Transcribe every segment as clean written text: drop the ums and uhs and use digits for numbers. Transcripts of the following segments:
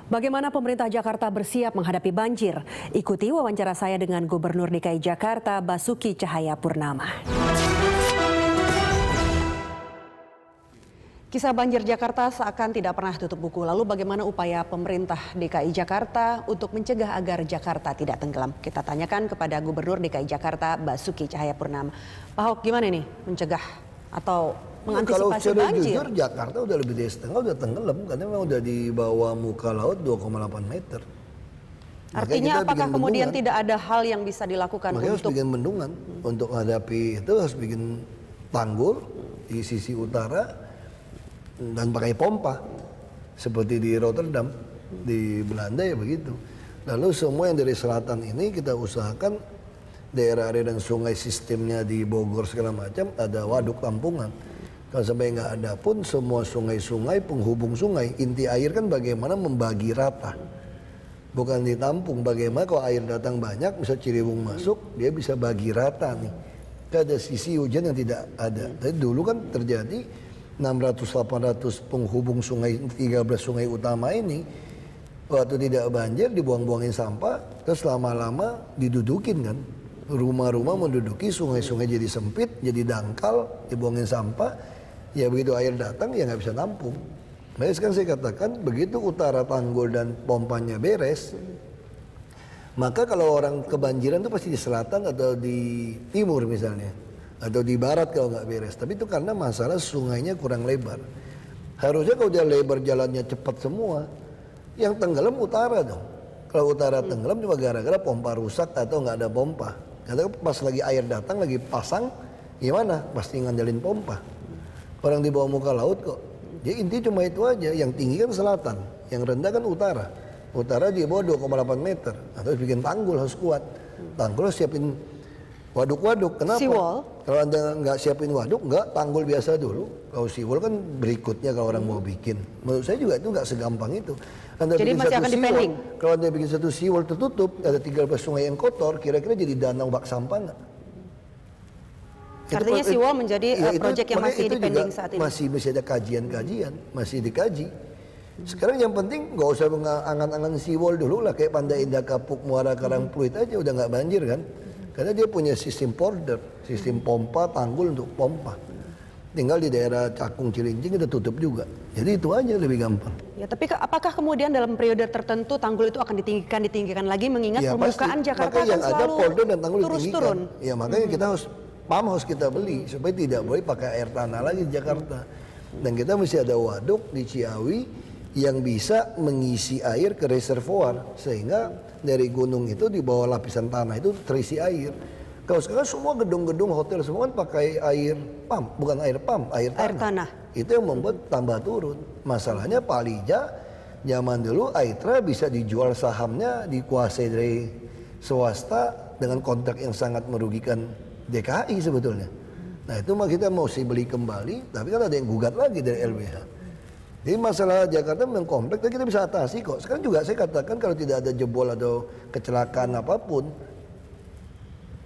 Bagaimana pemerintah Jakarta bersiap menghadapi banjir? Ikuti wawancara saya dengan Gubernur DKI Jakarta Basuki Cahayapurnama. Kisah banjir Jakarta seakan tidak pernah tutup buku. Lalu bagaimana upaya pemerintah DKI Jakarta untuk mencegah agar Jakarta tidak tenggelam? Kita tanyakan kepada Gubernur DKI Jakarta Basuki Cahayapurnama. Pak Ahok, gimana nih mencegah atau mengantisipasi kalau banjir? Jujur Jakarta udah lebih dari setengah udah tenggelam karena memang udah di bawah muka laut 2,8 meter. Artinya apakah kemudian tidak ada hal yang bisa dilakukan makanya untuk harus bikin bendungan untuk menghadapi itu, harus bikin tanggul di sisi utara dan pakai pompa seperti di Rotterdam di Belanda ya begitu. Lalu semua yang dari selatan ini kita usahakan daerah-daerah dan sungai sistemnya di Bogor segala macam ada waduk tampungan. Kalau sampai nggak ada pun semua sungai-sungai, penghubung sungai, inti air kan bagaimana membagi rata. Bukan ditampung, bagaimana kalau air datang banyak, misal Ciliwung masuk, dia bisa bagi rata nih. Kan ada sisi hujan yang tidak ada. Tapi dulu kan terjadi 600-800 penghubung sungai, 13 sungai utama ini, waktu tidak banjir dibuang-buangin sampah, terus lama-lama didudukin kan. Rumah-rumah menduduki, sungai-sungai jadi sempit, jadi dangkal, dibuangin sampah, ya begitu air datang ya nggak bisa nampung. Makanya sekarang saya katakan begitu utara tanggul dan pompanya beres, maka kalau orang kebanjiran itu pasti di selatan atau di timur misalnya, atau di barat kalau nggak beres. Tapi itu karena masalah sungainya kurang lebar. Harusnya kalau dia lebar jalannya cepat semua, yang tenggelam utara dong. Kalau utara tenggelam cuma gara-gara pompa rusak atau nggak ada pompa. Karena pas lagi air datang, lagi pasang, gimana? Pasti ngandelin pompa. Orang di bawah muka laut kok. Jadi inti cuma itu aja. Yang tinggi kan selatan, yang rendah kan utara. Utara di bawah 2,8 meter. Atau bikin tanggul harus kuat. Tanggul harus siapin waduk-waduk. Kenapa? Seawall. Kalau Anda nggak siapin waduk, nggak tanggul biasa dulu. Kalau seawall kan berikutnya kalau orang mau bikin. Menurut saya juga itu nggak segampang itu. Anda jadi bikin masih satu akan seawall, dipending? kalau Anda bikin satu seawall tertutup, ada 13 sungai yang kotor, kira-kira jadi danau bak sampah nggak? Artinya seawall menjadi proyek yang masih dipending saat ini? Masih ada kajian-kajian, masih dikaji. Sekarang yang penting nggak usah angan-angan seawall dulu lah, kayak Pandai Indah Kapuk, Muara Karangpluit aja udah nggak banjir kan? Karena dia punya sistem border, sistem pompa, tanggul untuk pompa. Tinggal di daerah Cakung, Cilincing kita tutup juga. Jadi itu aja lebih gampang. Ya, tapi apakah kemudian dalam periode tertentu tanggul itu akan ditinggikan lagi mengingat Ya, permukaan pasti. Jakarta makanya kan yang ada selalu polder dan tanggul terus ditinggikan. turun. Ya makanya kita harus kita beli supaya tidak boleh pakai air tanah lagi di Jakarta. Dan kita mesti ada waduk di Ciawi yang bisa mengisi air ke reservoir sehingga dari gunung itu di bawah lapisan tanah itu terisi air. Kalau sekarang semua gedung-gedung hotel semua kan pakai air pump, bukan air pump, air tanah. Itu yang membuat tambah turun. Masalahnya Palija zaman dulu Aitra bisa dijual sahamnya dikuasai dari swasta dengan kontrak yang sangat merugikan DKI sebetulnya. Nah itu kita mau beli kembali, tapi kan ada yang gugat lagi dari LBH. Jadi masalah Jakarta memang kompleks, tapi kita bisa atasi kok. Sekarang juga saya katakan kalau tidak ada jebol atau kecelakaan apapun,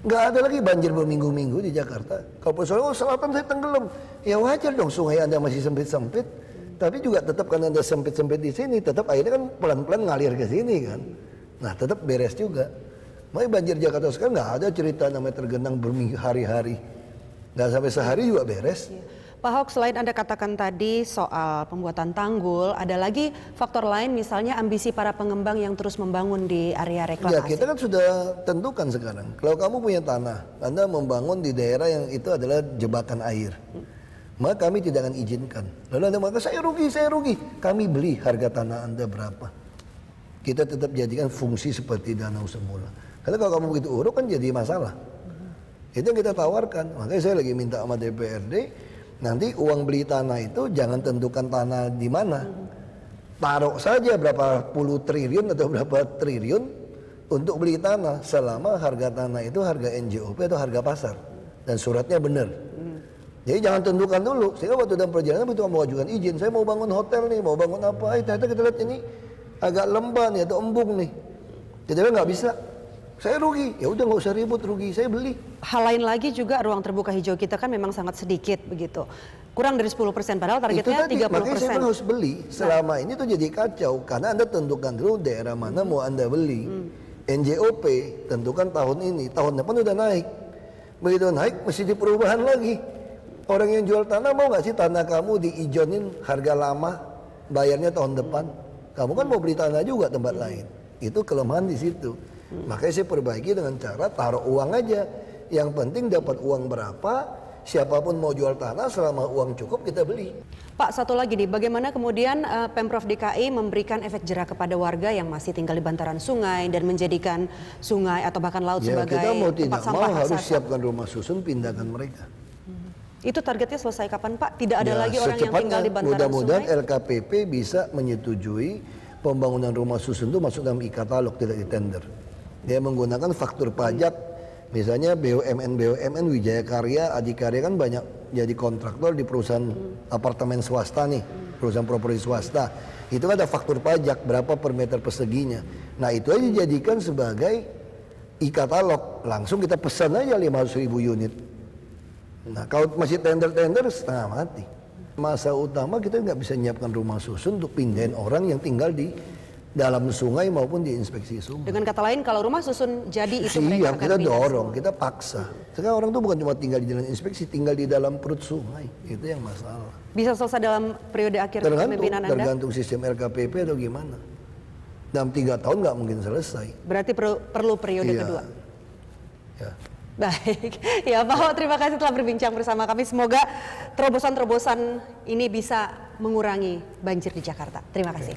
nggak ada lagi banjir berminggu-minggu di Jakarta. Kalau persoalan selatan saya tenggelam, ya wajar dong sungai Anda masih sempit-sempit. Tapi juga tetap kan Anda sempit-sempit di sini, tetap airnya kan pelan-pelan ngalir ke sini kan. Nah tetap beres juga. Makanya banjir Jakarta sekarang nggak ada cerita namanya tergenang berhari-hari. Nggak sampai sehari juga beres. Pak Ahok, selain Anda katakan tadi soal pembuatan tanggul, ada lagi faktor lain misalnya ambisi para pengembang yang terus membangun di area reklamasi. Ya kita kan sudah tentukan sekarang. Kalau kamu punya tanah, Anda membangun di daerah yang itu adalah jebakan air. Maka kami tidak akan izinkan. Lalu Anda mengatakan saya rugi. Kami beli harga tanah Anda berapa. Kita tetap jadikan fungsi seperti danau semula. Karena kalau kamu begitu uruk kan jadi masalah. Itu yang kita tawarkan. Makanya saya lagi minta sama DPRD, nanti uang beli tanah itu jangan tentukan tanah di mana. Taruh saja berapa puluh triliun atau berapa triliun untuk beli tanah selama harga tanah itu harga NJOP atau harga pasar. Dan suratnya benar. Jadi jangan tentukan dulu. Sehingga waktu dalam perjalanan itu mau ajukan izin. Saya mau bangun hotel nih, mau bangun apa. Ternyata kita lihat ini agak lembah nih atau embung nih. Kita bilang nggak bisa. Saya rugi, ya udah nggak usah ribut, rugi saya beli. Hal lain lagi juga ruang terbuka hijau kita kan memang sangat sedikit begitu. Kurang dari 10%, padahal targetnya 30%. Makanya saya harus beli. Selama ini tuh jadi kacau, karena Anda tentukan dulu daerah mana mau Anda beli. NJOP tentukan tahun ini, tahun depan udah naik. Begitu naik, mesti di perubahan lagi. Orang yang jual tanah mau nggak sih tanah kamu diijonin harga lama, bayarnya tahun depan? Kamu kan mau beli tanah juga tempat lain. Itu kelemahan di situ. Makanya saya perbaiki dengan cara taruh uang aja. Yang penting dapat uang berapa, siapapun mau jual tanah selama uang cukup kita beli. Pak, satu lagi nih, bagaimana kemudian Pemprov DKI memberikan efek jera kepada warga yang masih tinggal di bantaran sungai dan menjadikan sungai atau bahkan laut sebagai kita mau tempat tidak sampah mau harus raksasa? siapkan rumah susun, pindahkan mereka. Itu targetnya selesai kapan Pak? Tidak ada lagi orang yang tinggal di bantaran mudah-mudahan sungai? LKPP bisa menyetujui pembangunan rumah susun itu masuk dalam e-katalog, tidak di tender. Dia menggunakan faktur pajak, misalnya BUMN, Wijaya Karya, Adikarya kan banyak jadi kontraktor di perusahaan apartemen swasta nih, perusahaan properti swasta. Itu ada faktur pajak, berapa per meter perseginya. Nah itu aja dijadikan sebagai e-katalog, langsung kita pesan aja 500.000 unit. Nah kalau masih tender-tender setengah mati. Masa utama kita nggak bisa menyiapkan rumah susun untuk pindahin orang yang tinggal di dalam sungai maupun di inspeksi sungai. Dengan kata lain, kalau rumah susun jadi itu mereka akan kita pindah dorong, semua. kita paksa. Sekarang orang tuh bukan cuma tinggal di jalan inspeksi, tinggal di dalam perut sungai. Itu yang masalah. Bisa selesai dalam periode akhir kepemimpinan Anda? Tergantung sistem LKPP atau gimana. Dalam 3 tahun nggak mungkin selesai. Berarti perlu periode Iya. kedua? Ya. Baik, ya Pak Ho, terima kasih telah berbincang bersama kami. Semoga terobosan-terobosan ini bisa mengurangi banjir di Jakarta. Terima kasih.